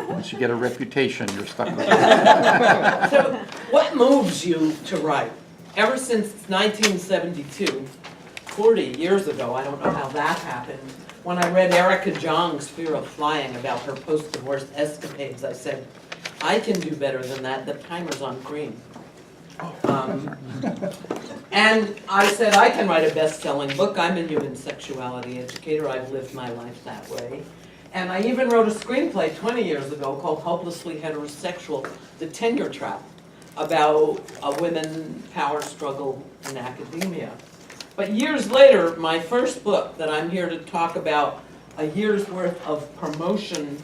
Once you get a reputation, you're stuck with it. So, what moves you to write? Ever since 1972, 40 years ago, I don't know how that happened, when I read Erica Jong's Fear of Flying about her post-divorce escapades, I said, I can do better than that, the timer's on green. And I said, I can write a best-selling book. I'm a human sexuality educator. I've lived my life that way. And I even wrote a screenplay 20 years ago called Hopelessly Heterosexual, The Tenure Trap, about a women power struggle in academia. But years later, my first book that I'm here to talk about, a year's worth of promotion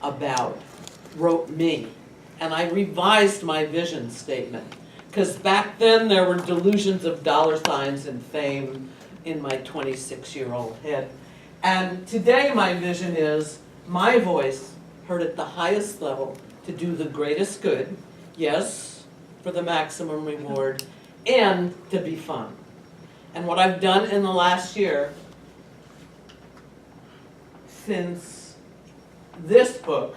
about, wrote me. And I revised my vision statement. Because back then there were delusions of dollar signs and fame in my 26-year-old head. And today my vision is my voice heard at the highest level to do the greatest good, yes, for the maximum reward, and to be fun. And what I've done in the last year, since this book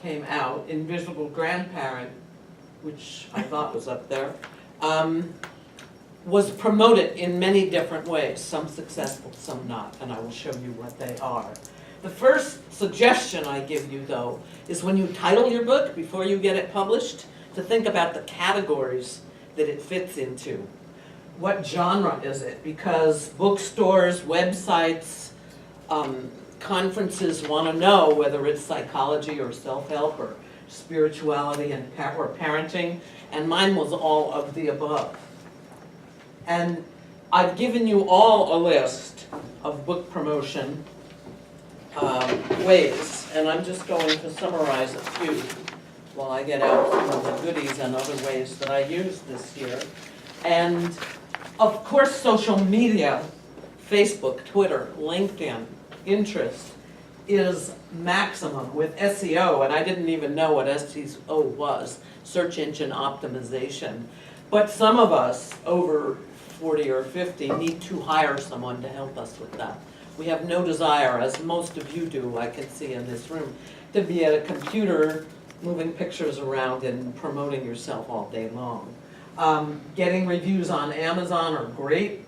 came out, Invisible Grandparent, which I thought was up there, was promoted in many different ways, some successful, some not, and I will show you what they are. The first suggestion I give you, though, is when you title your book, before you get it published, to think about the categories that it fits into. What genre is it? Because bookstores, websites, conferences want to know whether it's psychology or self-help or spirituality and or parenting, and mine was all of the above. And I've given you all a list of book promotion ways, and I'm just going to summarize a few while I get out some of the goodies and other ways that I used this year. And of course, social media, Facebook, Twitter, LinkedIn, interest is maximum with SEO, and I didn't even know what SEO was, search engine optimization. But some of us over 40 or 50 need to hire someone to help us with that. We have no desire, as most of you do, I can see in this room, to be at a computer moving pictures around and promoting yourself all day long. Getting reviews on Amazon are great.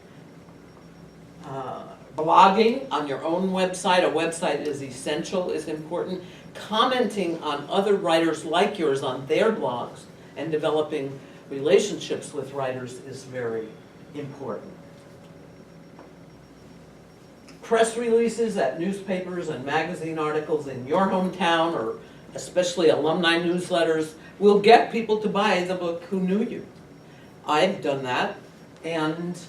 Blogging on your own website, a website is essential, is important. Commenting on other writers like yours on their blogs and developing relationships with writers is very important. Press releases at newspapers and magazine articles in your hometown, or especially alumni newsletters, will get people to buy the book who knew you. I've done that, and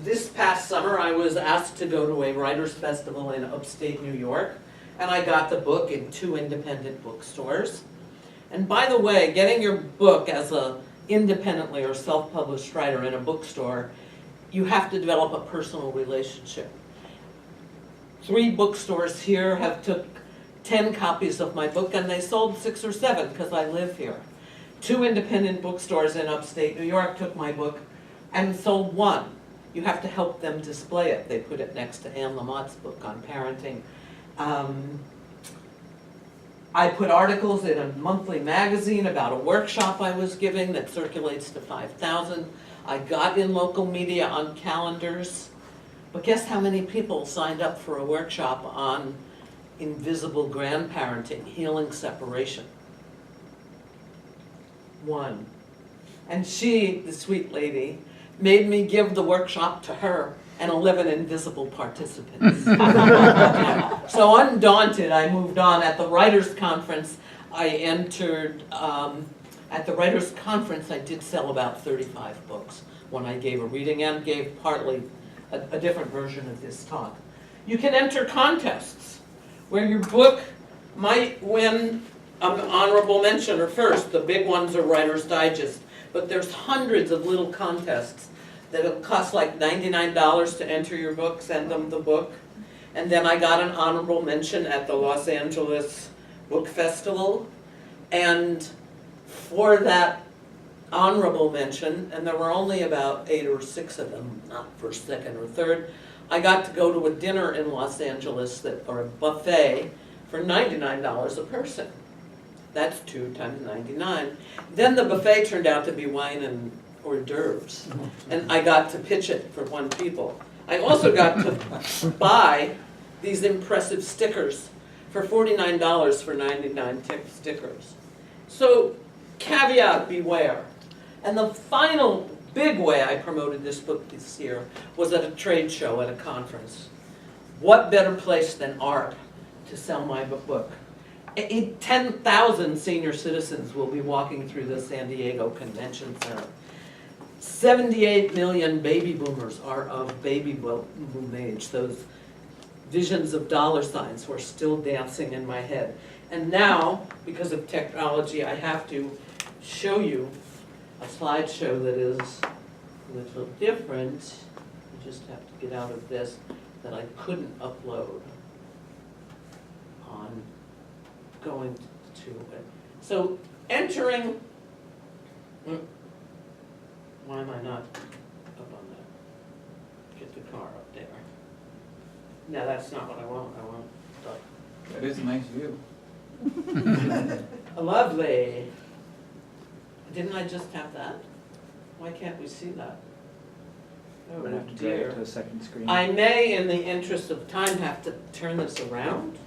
this past summer I was asked to go to a writers' festival in upstate New York, and I got the book in 2 independent bookstores. And by the way, getting your book as a independently or self-published writer in a bookstore, you have to develop a personal relationship. 3 bookstores here have took 10 copies of my book, and they sold 6 or 7 because I live here. 2 independent bookstores in upstate New York took my book and sold 1. You have to help them display it. They put it next to Anne Lamott's book on parenting. I put articles in a monthly magazine about a workshop I was giving that circulates to 5,000. I got in local media on calendars. But guess how many people signed up for a workshop on invisible grandparenting, healing separation? 1. And she, the sweet lady, made me give the workshop to her and 11 invisible participants. So undaunted, I moved on. At the Writers' Conference, I entered, at the Writers' Conference, I did sell about 35 books when I gave a reading and gave partly a different version of this talk. You can enter contests where your book might win an honorable mention or first. The big ones are Writer's Digest, but there's hundreds of little contests that'll cost like $99 to enter your book, send them the book. And then I got an honorable mention at the Los Angeles Book Festival. And for that honorable mention, and there were only about 8 or 6 of them, not first, second, or third, I got to go to a dinner in Los Angeles or a buffet for $99 a person. That's 2 times 99. Then the buffet turned out to be wine and hors d'oeuvres, and I got to pitch it for 1 people. I also got to buy these impressive stickers for $49 for 99 stickers. So caveat beware. And the final big way I promoted this book this year was at a trade show at a conference. What better place than art to sell my book? 10,000 senior citizens will be walking through the San Diego Convention Center. 78 million baby boomers are of baby boom age. Those visions of dollar signs were still dancing in my head. And now, because of technology, I have to show you a slideshow that is a little different. I just have to get out of this, that I couldn't upload on going to it. So entering, why am I not up on that? Get the car up there. No, that's not what I want. I want That is a nice view. lovely. Didn't I just have that? Why can't we see that? Oh We'd have to drag it dear. to a second screen. I may, in the interest of time, have to turn this around.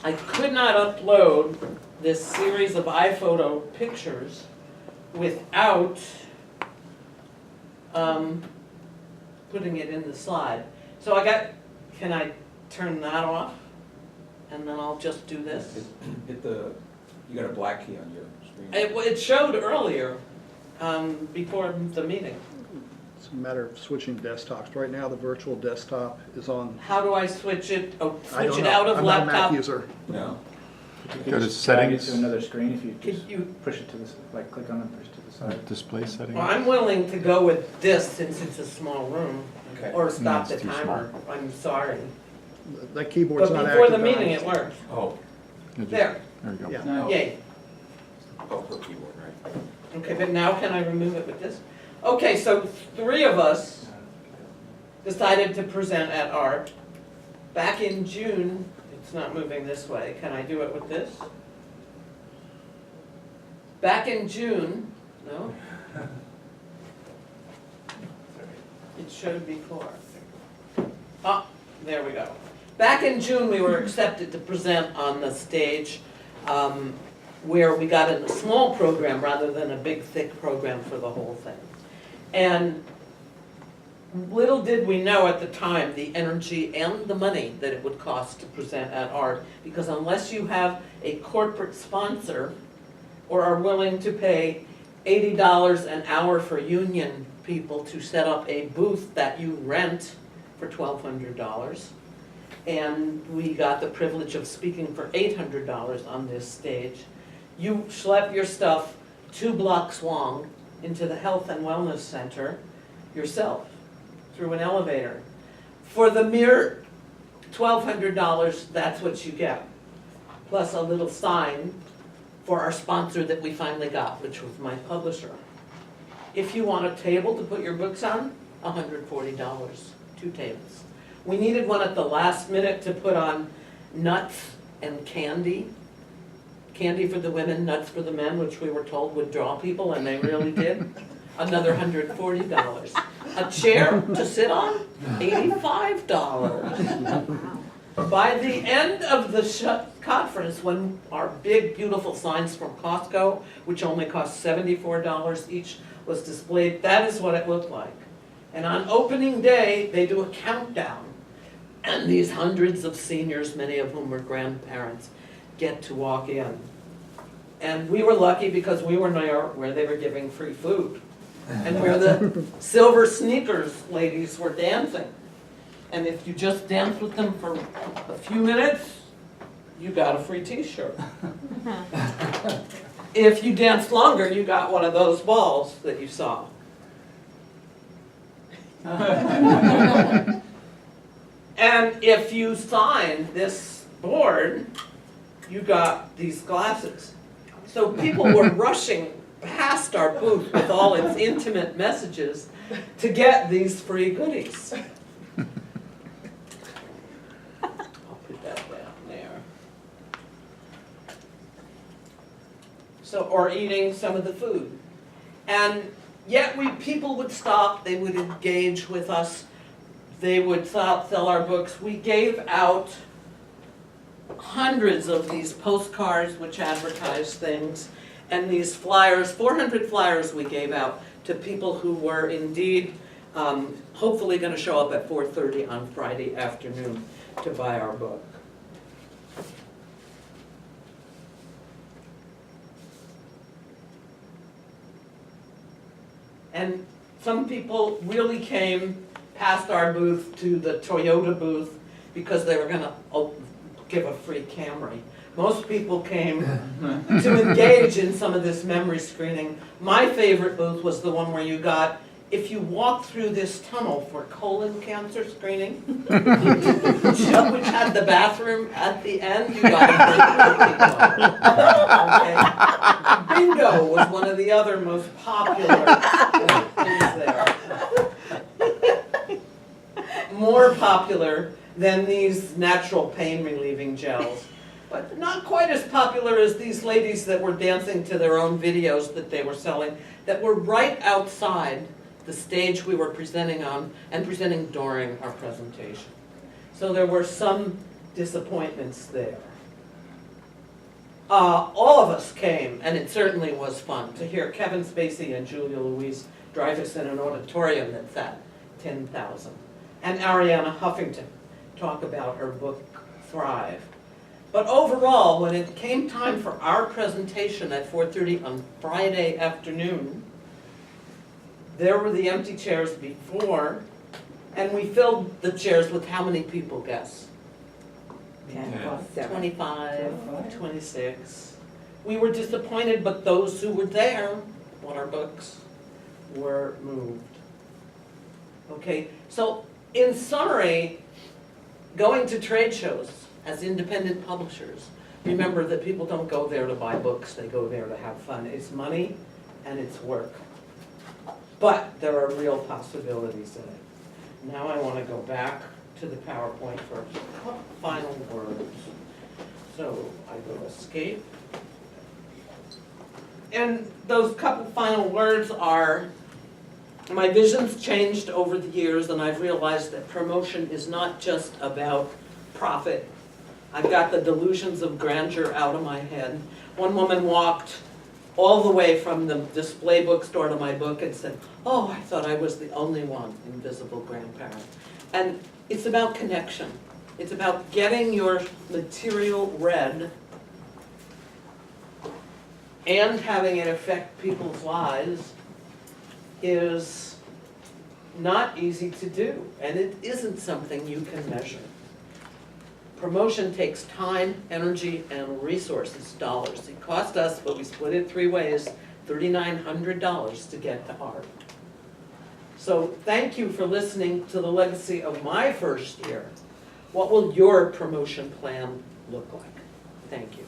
I could not upload this series of iPhoto pictures without putting it in the slide. So can I turn that off? And then I'll just do this? You got a black key on your screen. It showed earlier, before the meeting. It's a matter of switching desktops. Right now, the virtual desktop is on. How do I switch it? Oh, I switch don't it know. out of I'm not a Mac laptop? user. No? You Go could to just drag it settings. to another screen if you Could just you, push it to the, like click on it, push to the side. Display settings. well, I'm willing to go with this since it's a small room, Okay. or stop it's the too timer. I'm sorry. That keyboard's But not before active. the meeting, it worked. Oh, You just- There, There you go. Yeah. No. yay. oh, for keyboard, right. Okay, but now can I remove it with this? Okay, so 3 of us decided to present at ART. Back in June, it's not moving this way. Can I do it with this? Back in June, no? It showed before. Ah, there we go. Back in June, we were accepted to present on the stage where we got in a small program rather than a big, thick program for the whole thing. And little did we know at the time the energy and the money that it would cost to present at ART, because unless you have a corporate sponsor or are willing to pay $80 an hour for union people to set up a booth that you rent for $1,200, and we got the privilege of speaking for $800 on this stage, you schlep your stuff 2 blocks long into the Health and Wellness Center yourself through an elevator. For the mere $1,200, that's what you get, plus a little sign for our sponsor that we finally got, which was my publisher. If you want a table to put your books on, $140, 2 tables. We needed one at the last minute to put on nuts and candy. Candy for the women, nuts for the men, which we were told would draw people, and they really did. Another $140. A chair to sit on, $85. By the end of the conference, when our big, beautiful signs from Costco, which only cost $74 each, was displayed, that is what it looked like. And on opening day, they do a countdown. And these hundreds of seniors, many of whom were grandparents, get to walk in. And we were lucky because we were near where they were giving free food. And where the silver sneakers ladies were dancing. And if you just danced with them for a few minutes, you got a free t-shirt. If you danced longer, you got one of those balls that you saw. And if you signed this board, you got these glasses. So people were rushing past our booth with all its intimate messages to get these free goodies. So, or eating some of the food. And yet people would stop, they would engage with us, they would sell our books. We gave out hundreds of these postcards which advertised things, and these flyers, 400 flyers we gave out to people who were indeed hopefully going to show up at 4:30 on Friday afternoon to buy our book. And some people really came past our booth to the Toyota booth because they were going to give a free Camry. Most people came to engage in some of this memory screening. My favorite booth was the one where you got, if you walk through this tunnel for colon cancer screening, which had the bathroom at the end, you got a free cookie. Okay. Bingo was one of the other most popular things there. More popular than these natural pain relieving gels. But not quite as popular as these ladies that were dancing to their own videos that they were selling, that were right outside the stage we were presenting on and presenting during our presentation. So there were some disappointments there. All of us came, and it certainly was fun, to hear Kevin Spacey and Julia Louis-Dreyfus in an auditorium that sat 10,000, and Arianna Huffington talk about her book, Thrive. But overall, when it came time for our presentation at 4:30 on Friday afternoon, there were the empty chairs before, and we filled the chairs with how many people, guess? 25, 26. We were disappointed, but those who were there bought our books, were moved. Okay, so in summary, going to trade shows as independent publishers, remember that people don't go there to buy books, they go there to have fun. It's money and it's work. But there are real possibilities in it. Now I want to go back to the PowerPoint for a couple final words. So I go escape. And those couple final words are, my vision's changed over the years, and I've realized that promotion is not just about profit. I've got the delusions of grandeur out of my head. One woman walked all the way from the display bookstore to my book and said, oh, I thought I was the only one invisible grandparent. And it's about connection. It's about getting your material read and having it affect people's lives is not easy to do, and it isn't something you can measure. Promotion takes time, energy, and resources, dollars. It cost us, but we split it 3 ways, $3,900 to get to art. So thank you for listening to the legacy of my first year. What will your promotion plan look like? Thank you.